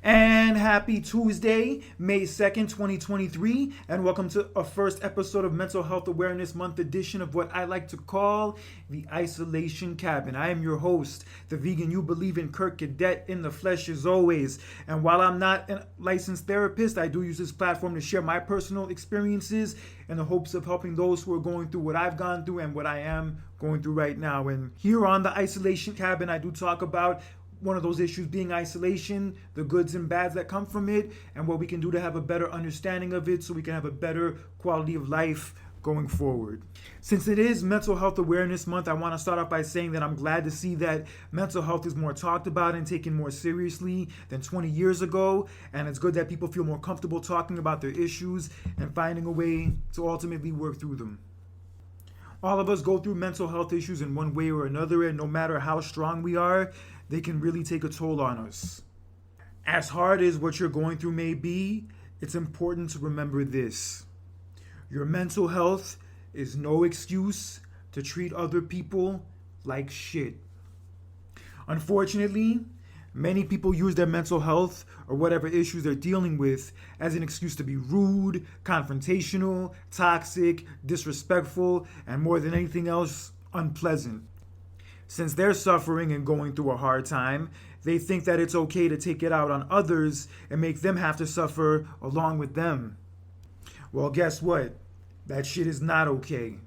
And happy Tuesday, May 2nd, 2023, and welcome to a first episode of Mental Health Awareness Month edition of what I like to call the Isolation Cabin. I am your host, the vegan you believe in, Kirk Cadet, in the flesh as always. And while I'm not a licensed therapist, I do use this platform to share my personal experiences in the hopes of helping those who are going through what I've gone through and what I am going through right now. And here on the Isolation Cabin, I do talk about one of those issues being isolation, the goods and bads that come from it, and what we can do to have a better understanding of it so we can have a better quality of life going forward. Since it is Mental Health Awareness Month, I want to start off by saying that I'm glad to see that mental health is more talked about and taken more seriously than 20 years ago, and it's good that people feel more comfortable talking about their issues and finding a way to ultimately work through them. All of us go through mental health issues in one way or another, and no matter how strong we are, they can really take a toll on us. As hard as what you're going through may be, it's important to remember this. Your mental health is no excuse to treat other people like shit. Unfortunately, many people use their mental health or whatever issues they're dealing with as an excuse to be rude, confrontational, toxic, disrespectful, and more than anything else, unpleasant. Since they're suffering and going through a hard time, they think that it's okay to take it out on others and make them have to suffer along with them. Well, guess what? That shit is not okay.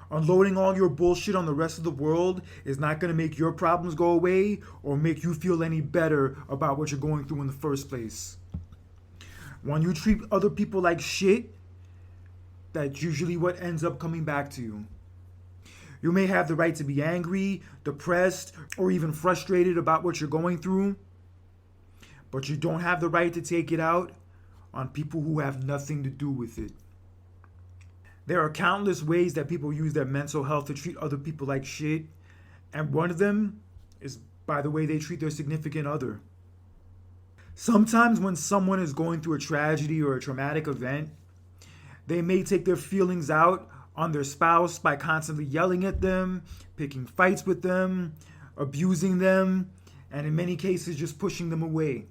Unloading all your bullshit on the rest of the world is not going to make your problems go away or make you feel any better about what you're going through in the first place. When you treat other people like shit, that's usually what ends up coming back to you. You may have the right to be angry, depressed, or even frustrated about what you're going through, but you don't have the right to take it out on people who have nothing to do with it. There are countless ways that people use their mental health to treat other people like shit, and one of them is by the way they treat their significant other. Sometimes when someone is going through a tragedy or a traumatic event, they may take their feelings out on their spouse by constantly yelling at them, picking fights with them, abusing them, and in many cases just pushing them away.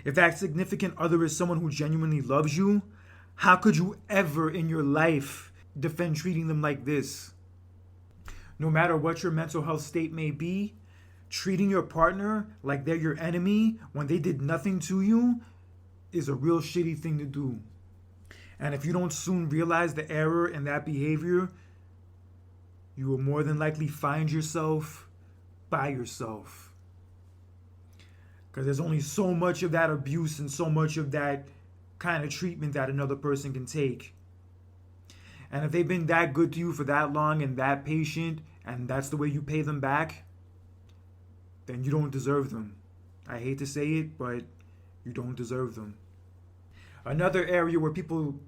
If that significant other is someone who genuinely loves you, how could you ever in your life defend treating them like this? No matter what your mental health state may be, treating your partner like they're your enemy when they did nothing to you is a real shitty thing to do. And if you don't soon realize the error in that behavior, you will more than likely find yourself by yourself. Because there's only so much of that abuse and so much of that kind of treatment that another person can take. And if they've been that good to you for that long and that patient, and that's the way you pay them back, then you don't deserve them. I hate to say it, but you don't deserve them. Another area where people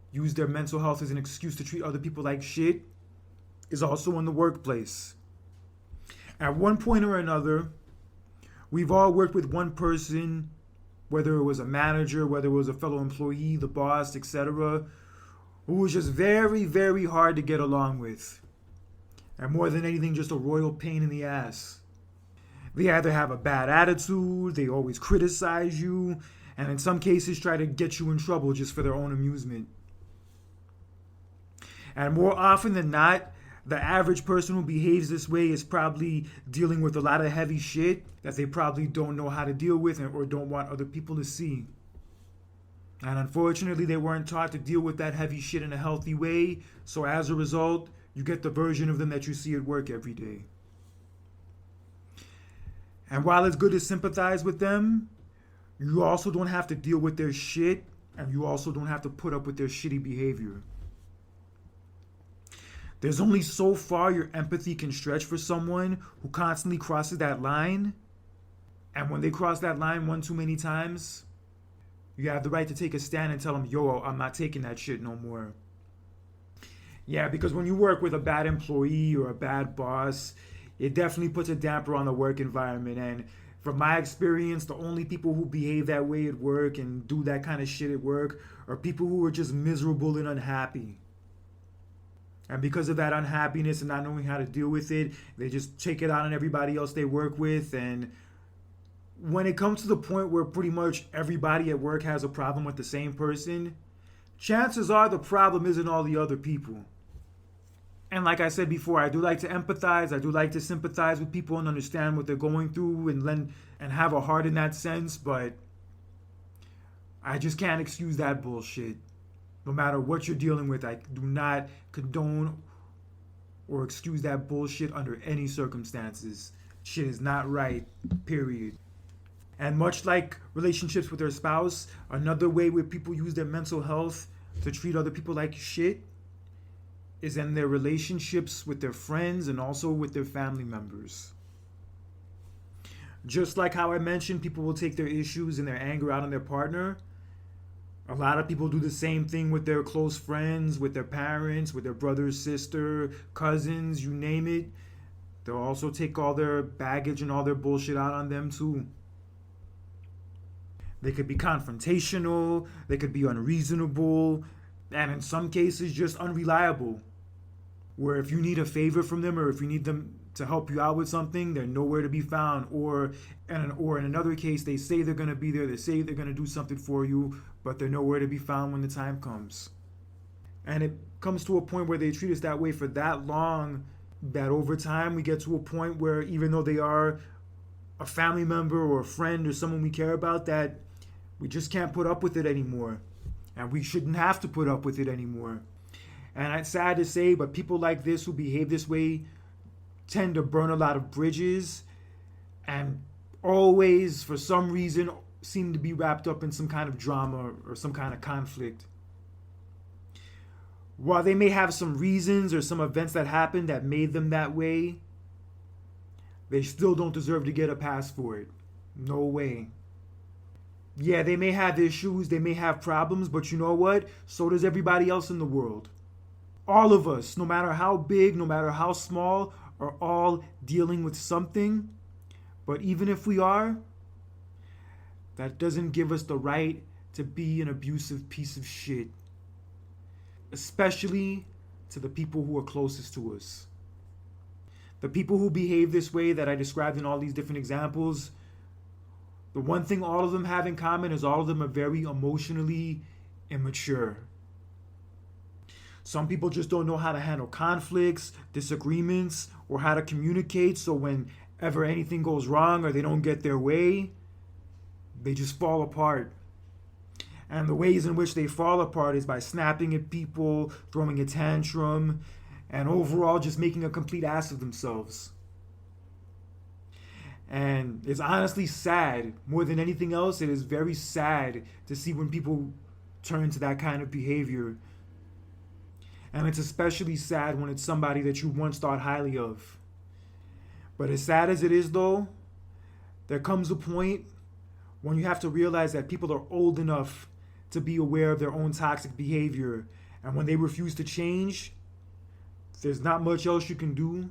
use their mental health as an excuse to treat other people like shit is also in the workplace. At one point or another, we've all worked with one person, whether it was a manager, whether it was a fellow employee, the boss, etc., who was just very, very hard to get along with. And more than anything, just a royal pain in the ass. They either have a bad attitude, they always criticize you, and in some cases try to get you in trouble just for their own amusement. And more often than not, the average person who behaves this way is probably dealing with a lot of heavy shit that they probably don't know how to deal with or don't want other people to see. And unfortunately, they weren't taught to deal with that heavy shit in a healthy way, so as a result, you get the version of them that you see at work every day. And while it's good to sympathize with them, you also don't have to deal with their shit, and you also don't have to put up with their shitty behavior. There's only so far your empathy can stretch for someone who constantly crosses that line. And when they cross that line one too many times, you have the right to take a stand and tell them, yo, I'm not taking that shit no more. Yeah, because when you work with a bad employee or a bad boss, it definitely puts a damper on the work environment. And from my experience, the only people who behave that way at work and do that kind of shit at work are people who are just miserable and unhappy. And because of that unhappiness and not knowing how to deal with it, they just take it out on everybody else they work with, and when it comes to the point where pretty much everybody at work has a problem with the same person, chances are the problem isn't all the other people. And like I said before, I do like to empathize. I do like to sympathize with people and understand what they're going through and have a heart in that sense. But I just can't excuse that bullshit. No matter what you're dealing with, I do not condone or excuse that bullshit under any circumstances. Shit is not right, period. And much like relationships with their spouse, another way where people use their mental health to treat other people like shit is in their relationships with their friends and also with their family members. Just like how I mentioned, people will take their issues and their anger out on their partner. A lot of people do the same thing with their close friends, with their parents, with their brother, sister, cousins, you name it. They'll also take all their baggage and all their bullshit out on them too. They could be confrontational, they could be unreasonable, and in some cases just unreliable. Where if you need a favor from them or if you need them to help you out with something, they're nowhere to be found. Or in another case, they say they're going to be there, they say they're going to do something for you, but they're nowhere to be found when the time comes. And it comes to a point where they treat us that way for that long that over time we get to a point where even though they are a family member or a friend or someone we care about, that we just can't put up with it anymore. And we shouldn't have to put up with it anymore. And it's sad to say, but people like this who behave this way tend to burn a lot of bridges and always, for some reason, seem to be wrapped up in some kind of drama or some kind of conflict. While they may have some reasons or some events that happened that made them that way, they still don't deserve to get a pass for it. No way. Yeah, they may have issues, they may have problems, but you know what? So does everybody else in the world. All of us, no matter how big, no matter how small, are all dealing with something. But even if we are, that doesn't give us the right to be an abusive piece of shit. Especially to the people who are closest to us. The people who behave this way that I described in all these different examples, the one thing all of them have in common is all of them are very emotionally immature. Some people just don't know how to handle conflicts, disagreements, or how to communicate, so whenever anything goes wrong or they don't get their way, they just fall apart. And the ways in which they fall apart is by snapping at people, throwing a tantrum, and overall just making a complete ass of themselves. And it's honestly sad. More than anything else, it is very sad to see when people turn to that kind of behavior. And it's especially sad when it's somebody that you once thought highly of. But as sad as it is though, there comes a point when you have to realize that people are old enough to be aware of their own toxic behavior. And when they refuse to change, there's not much else you can do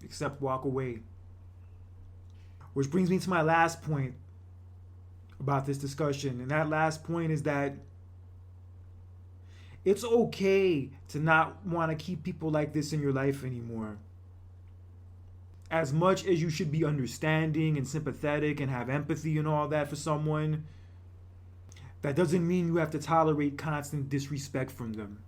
except walk away. Which brings me to my last point about this discussion. And that last point is that it's okay to not want to keep people like this in your life anymore. As much as you should be understanding and sympathetic and have empathy and all that for someone, that doesn't mean you have to tolerate constant disrespect from them.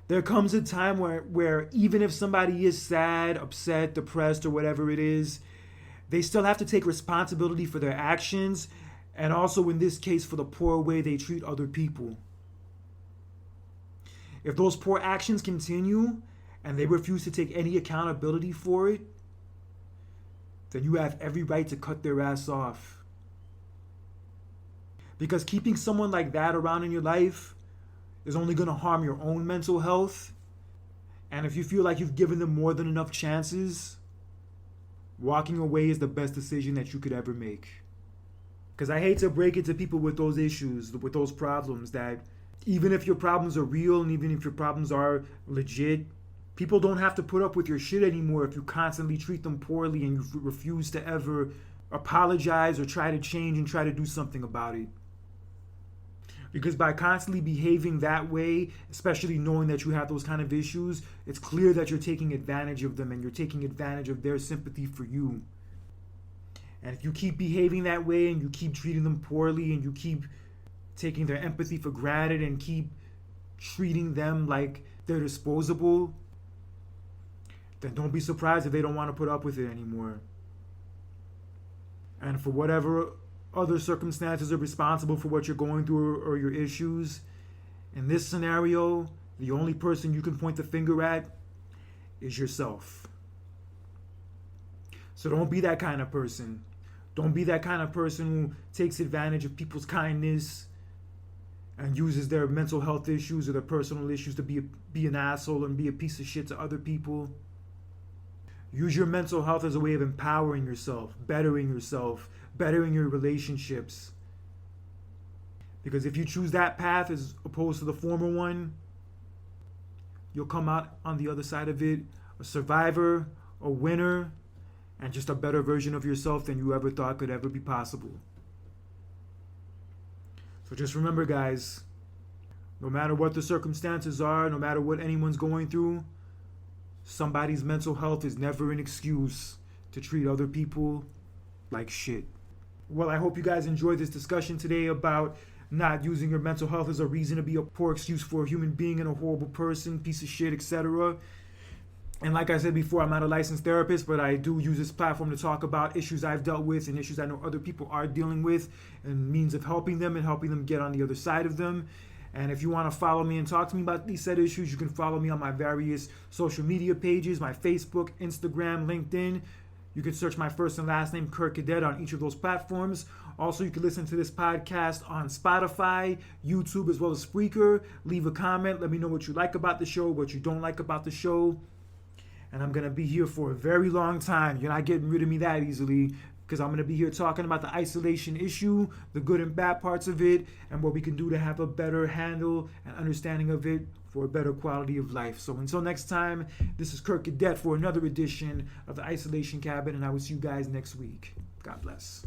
There comes a time where even if somebody is sad, upset, depressed, or whatever it is, they still have to take responsibility for their actions, and also in this case for the poor way they treat other people. If those poor actions continue and they refuse to take any accountability for it, then you have every right to cut their ass off. Because keeping someone like that around in your life is only going to harm your own mental health. And if you feel like you've given them more than enough chances, walking away is the best decision that you could ever make. Because I hate to break it to people with those issues, with those problems, that even if your problems are real and even if your problems are legit, people don't have to put up with your shit anymore if you constantly treat them poorly and you refuse to ever apologize or try to change and try to do something about it. Because by constantly behaving that way, especially knowing that you have those kind of issues, it's clear that you're taking advantage of them and you're taking advantage of their sympathy for you. And if you keep behaving that way and you keep treating them poorly and you keep taking their empathy for granted and keep treating them like they're disposable, then don't be surprised if they don't want to put up with it anymore. And for whatever other circumstances are responsible for what you're going through or your issues, in this scenario, the only person you can point the finger at is yourself. So don't be that kind of person. Don't be that kind of person who takes advantage of people's kindness and uses their mental health issues or their personal issues to be an asshole and be a piece of shit to other people. Use your mental health as a way of empowering yourself, bettering your relationships. Because if you choose that path as opposed to the former one, you'll come out on the other side of it a survivor, a winner, and just a better version of yourself than you ever thought could ever be possible. So just remember, guys, no matter what the circumstances are, no matter what anyone's going through, somebody's mental health is never an excuse to treat other people like shit. Well, I hope you guys enjoyed this discussion today about not using your mental health as a reason to be a poor excuse for a human being and a horrible person, piece of shit, etc. And like I said before, I'm not a licensed therapist, but I do use this platform to talk about issues I've dealt with and issues I know other people are dealing with and means of helping them and helping them get on the other side of them. And if you want to follow me and talk to me about these said issues, you can follow me on my various social media pages, my Facebook, Instagram, LinkedIn. You can search my first and last name, Kurt Cadet, on each of those platforms. Also, you can listen to this podcast on Spotify, YouTube, as well as Spreaker. Leave a comment. Let me know what you like about the show, what you don't like about the show. And I'm going to be here for a very long time. You're not getting rid of me that easily, because I'm going to be here talking about the isolation issue, the good and bad parts of it, and what we can do to have a better handle and understanding of it for a better quality of life. So until next time, this is Kurt Cadet for another edition of the Isolation Cabin, and I will see you guys next week. God bless.